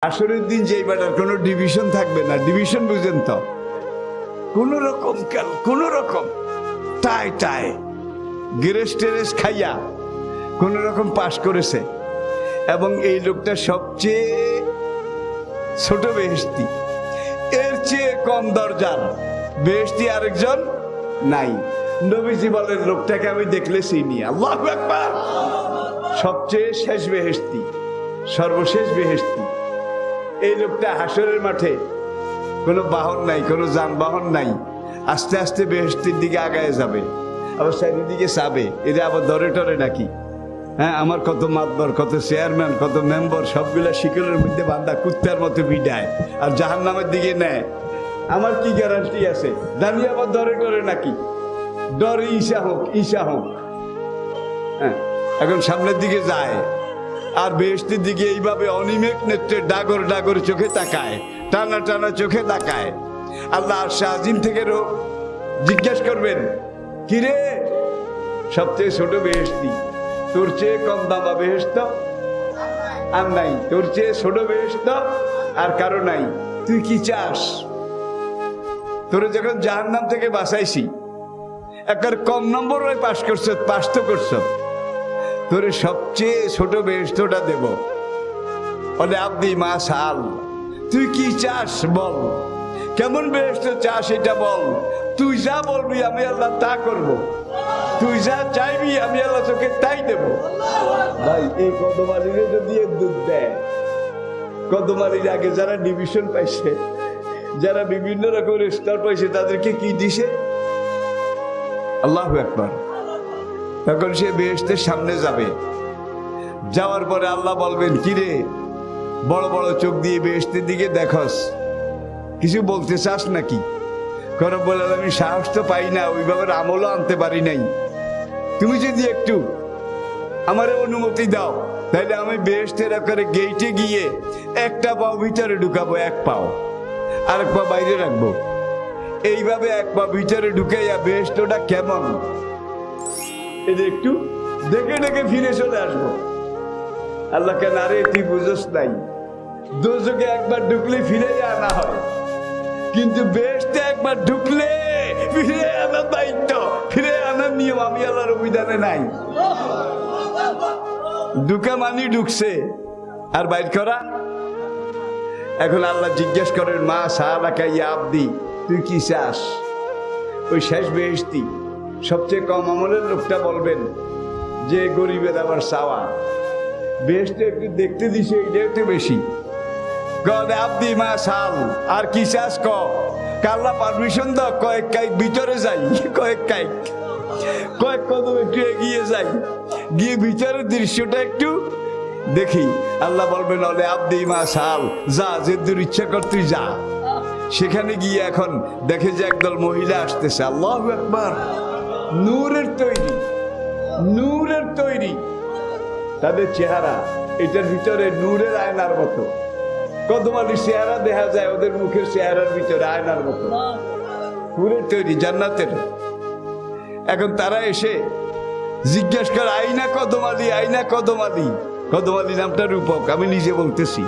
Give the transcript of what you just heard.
হাসরের দিন যেই বেটার কোনো ডিভিশন থাকবে না, ডিভিশন বুঝেন তো, কোন রকম কোন রকম টাই টাই গেরেস টেরেস খাইয়া কোন রকম পাশ করেছে। এবং এই লোকটা সবচেয়ে ছোট বেহেশতি, এর চেয়ে কম দরজার বেহেশতি আরেকজন নাই। নবীজি বলেন লোকটাকে আমি দেখলে চিনি। আল্লাহু আকবার। সবচেয়ে শেষ বেহেশতি, সর্বশেষ বেহেশতি। এই লোকটা হাসরের মাঠে কোনো বাহন নাই, কোনো যানবাহন নাই, আস্তে আস্তে বেহেশতির দিকে আগায় যাবে। আবার চারিদিকে চাবে এরা আবার ধরে টরে নাকি। হ্যাঁ, আমার কত মাতবর, কত চেয়ারম্যান, কত মেম্বার সবগুলা শিকলের মধ্যে বান্ধা কুত্তার মতো বিডায় আর জাহান্নামের দিকে নেয়। আমার কি গ্যারান্টি আছে? দাঁড়িয়ে আবার ধরে টরে নাকি, ডরে ঈশা হোক। হ্যাঁ, এখন সামনের দিকে যায় আর বেহেশতের দিকে এইভাবে অনিমেক নেত্রে ডাগর ডাগর চোখে তাকায়, টানা টানা চোখে তাকায়। আল্লাহ আরশে আজিম থেকে জিজ্ঞাসা করবেন, কিরে সবচেয়ে ছোট বেহেশতি, তোর চেয়ে কম দামা বেহেশত আর নাই, তোর চেয়ে ছোট বেহেশত আর কারো নাই, তুই কি চাস? তোরে যখন জাহান্নাম থেকে বাঁচাইছি, একবার কম নম্বর পাস তো করছ, তোরে সবচেয়ে ছোট বেহেশতটা দেব। বলে আব্দি মা সাল, তুই কি চাস বল, কেমন বেহেশত চাস এটা বল। তুই যা বলবি আমি আল্লাহ তা করব, তুই যা চাইবি আমি আল্লাহ তোকে তাই দেব। ভাই, এই কদমালিরে যদি দুধ দেয়, কদমালির আগে যারা ডিভিশন পাইছে, যারা বিভিন্ন রকমের স্তর পাইছে, তাদেরকে কি দিছে? আল্লাহু আকবার। তখন সে বেহেশতের সামনে যাবে, যাওয়ার পরে আল্লাহ বলবেন, কিরে বড় বড় চোখ দিয়ে বেহেশতের দিকে দেখস, কিছু বলতে চাস নাকি? কারণ বলে আমি সাহস তো পাই না, ওইভাবে আমলও আনতে পারি নাই, তুমি যদি একটু আমার অনুমতি দাও তাহলে আমি বেহেশতের আকারে গেইটে গিয়ে একটা পাও ভিতরে ঢুকাবো, এক পাও, আরেক পা বাইরে রাখবো, এইভাবে এক পা ভিতরে ঢুকাইয়া বেহেশতটা কেমন এটা একটু দেখে দেখে ফিরে চলে আসবো। আল্লাহ কেন, আরে তুই বুঝোস নাই, দোজকে একবার ঢুকলে ফিরে আনা হয়, কিন্তু বেহেশতে একবার ঢুকলে ফিরে আনার দায়িত্ব, ফিরে আনার নিয়ম আমি আল্লাহর অভিধানে নাই। ঢুকা মানি ঢুকছে, আর বাইর করা। এখন আল্লাহ জিজ্ঞেস করেন, মা সালাকা ইয়া আব্দি, তুই কি চাস? ওই শেষ বেহেশতি সবচেয়ে কম আমলের লোকটা বলবেন যে গরিবের আবার চাওয়া, বেহেশতে একটু দেখতে দিছে, এটা একটু বেশি। আব্দি মা সাল, আর কি চাস ক? আল্লাহ পারমিশন দাও, কয়েক কাইক ভিতরে যাই, কয়েক কদম একটু এগিয়ে যাই, গিয়ে ভিতরের দৃশ্যটা একটু দেখি। আল্লাহ বলবেন, অলে আব্দি মা সাল, যা যে দূর ইচ্ছা কর তুই যা। সেখানে গিয়ে এখন দেখে যে একদল মহিলা আসতেছে। আল্লাহু আকবার। নূরের তৈরি তাদের চেহারা, এটার ভিতরে নূরের আয়নার মতো। কদমালির চেহারা দেখা যায় ওদের মুখের চেহারার ভিতরে আয়নার মতো, নূরের তৈরি, জান্নাতের। এখন তারা এসে জিজ্ঞাসা করে, আইনা কদমালি, আইনা কদমালি। কদমালি নামটা রূপক, আমি নিজে বলতেছি।